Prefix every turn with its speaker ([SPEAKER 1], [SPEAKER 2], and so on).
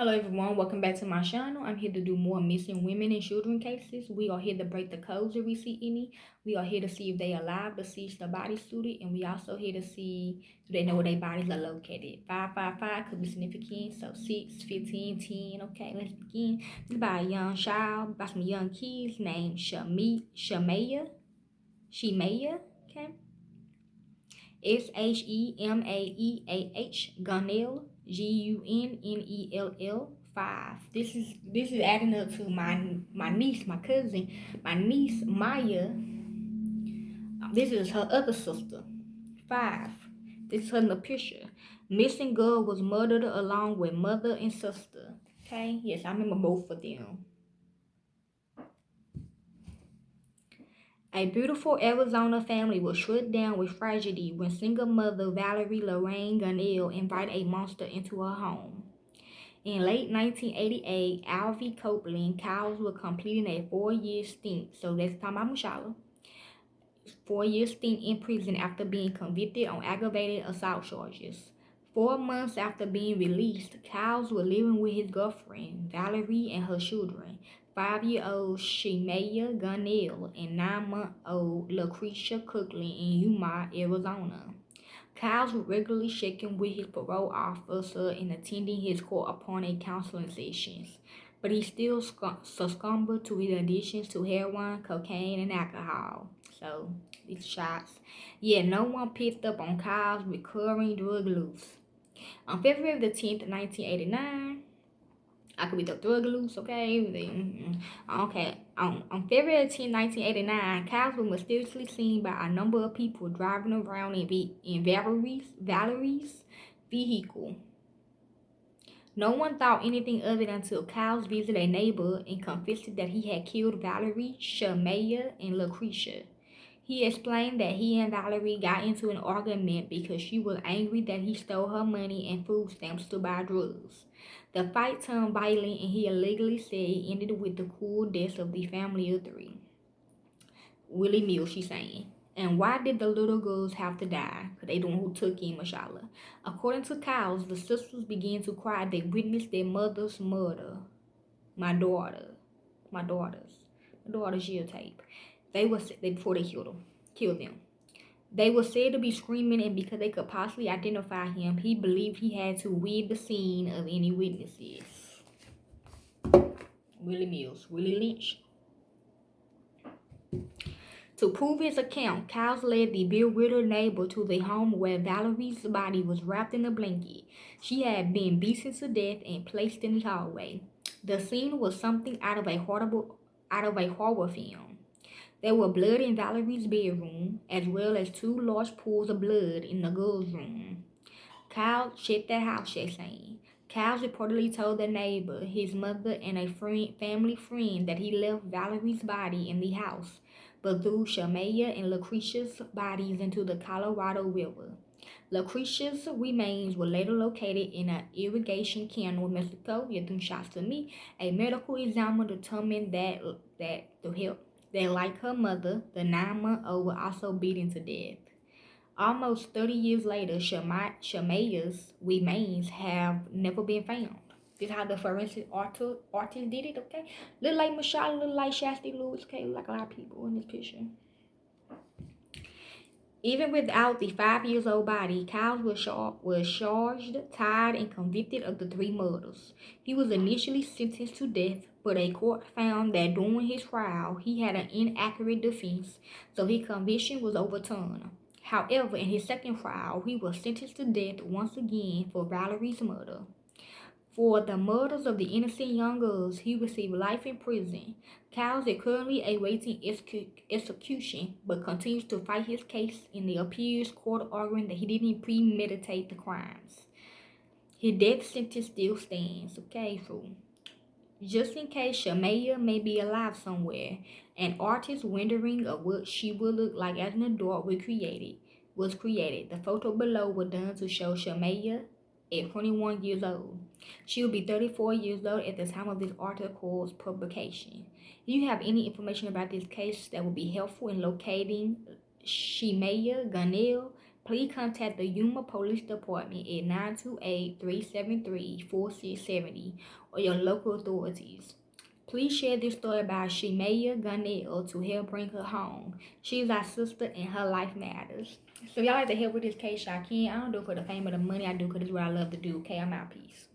[SPEAKER 1] Hello everyone, welcome back to my channel. I'm here to do more missing women and children cases. We are here to break the codes if we see any. We are here to see if they are alive, deceased, or body suited, and we also here to see do they know where their bodies are located. 555 could be significant, so 6, 15, 10. Okay, let's begin. This is by a young child, by some young kids named Shemaeah. Okay. Shemaeah, Gunnell, Gunnell 5. This is adding up to my niece, my cousin, my niece Maya. This is her other sister. 5. This is her in the picture. Missing girl was murdered along with mother and sister. Okay, yes, I remember both of them. A beautiful Arizona family was struck down with tragedy when single mother Valerie Lorraine Gunnell invited a monster into her home. In late 1988, Alvy Copeland Cowles was completing a 4-year stint, so that's talking about Mushala, 4-year stint in prison after being convicted on aggravated assault charges. 4 months after being released, Cowles was living with his girlfriend, Valerie, and her children, 5-year-old Shemaeah Gunnell and 9-month-old Lucretia Cookland in Yuma, Arizona. Cowles was regularly checking with his parole officer and attending his court-appointed counseling sessions, but he still succumbed to his addictions to heroin, cocaine, and alcohol. So, these shots. Yet no one picked up on Kyle's recurring drug use. On February the 10th, 1989, I could be the drug loose, okay? Okay. On February 10, 1989, Kyle's was mysteriously seen by a number of people driving around in Valerie's vehicle. No one thought anything of it until Kyle's visited a neighbor and confessed that he had killed Valerie, Shemaeah, and Lucretia. He explained that he and Valerie got into an argument because she was angry that he stole her money and food stamps to buy drugs. The fight turned violent and he allegedly said it ended with the cruel deaths of the family of 3. Willie Mills, she's saying. And why did the little girls have to die? Because they don't know who took in Mashallah. According to Kyle's, the sisters began to cry. They witnessed their mother's murder. My daughters. My daughter's year tape. Before they killed them. They were said to be screaming, and because they could possibly identify him, he believed he had to rid the scene of any witnesses. Willie Lynch. To prove his account, Kyles led the bewildered neighbor to the home where Valerie's body was wrapped in a blanket. She had been beaten to death and placed in the hallway. The scene was something out of a horror film. There were blood in Valerie's bedroom, as well as 2 large pools of blood in the girl's room. Kyle checked the house, she's saying. Kyle reportedly told the neighbor, his mother, and a family friend that he left Valerie's body in the house, but threw Shemaeah and Lucretia's bodies into the Colorado River. Lucretia's remains were later located in an irrigation canal in Mexico. Shots to me. A medical examiner determined that like her mother, the 9-month-old was also beaten to death. Almost 30 years later, Shemaeah's remains have never been found. This is how the forensic artist did it, okay? Look like Michelle, look like Shasty Lewis, okay? Look like a lot of people in this picture. Even without the 5-year-old body, Kyle was charged, tied, and convicted of the 3 murders. He was initially sentenced to death, but a court found that during his trial, he had an inaccurate defense, so his conviction was overturned. However, in his second trial, he was sentenced to death once again for Valerie's murder. For the murders of the innocent young girls, he received life in prison. Kyles is currently awaiting execution, but continues to fight his case in the appeals court, arguing that he didn't premeditate the crimes. His death sentence still stands. Okay, so just in case Shemaeah may be alive somewhere, an artist's rendering of what she would look like as an adult was created. The photo below was done to show Shemaeah at 21 years old. She will be 34 years old at the time of this article's publication. If you have any information about this case that would be helpful in locating Shemaeah Gunnell, please contact the Yuma Police Department at 928-373-4670 or your local authorities. Please share this story about Shemaeah Gunnell to help bring her home. She's our sister and her life matters. So if y'all like to help with this case, y'all can. I don't do it for the fame or the money. I do because it's what I love to do. Okay, I'm out. Peace.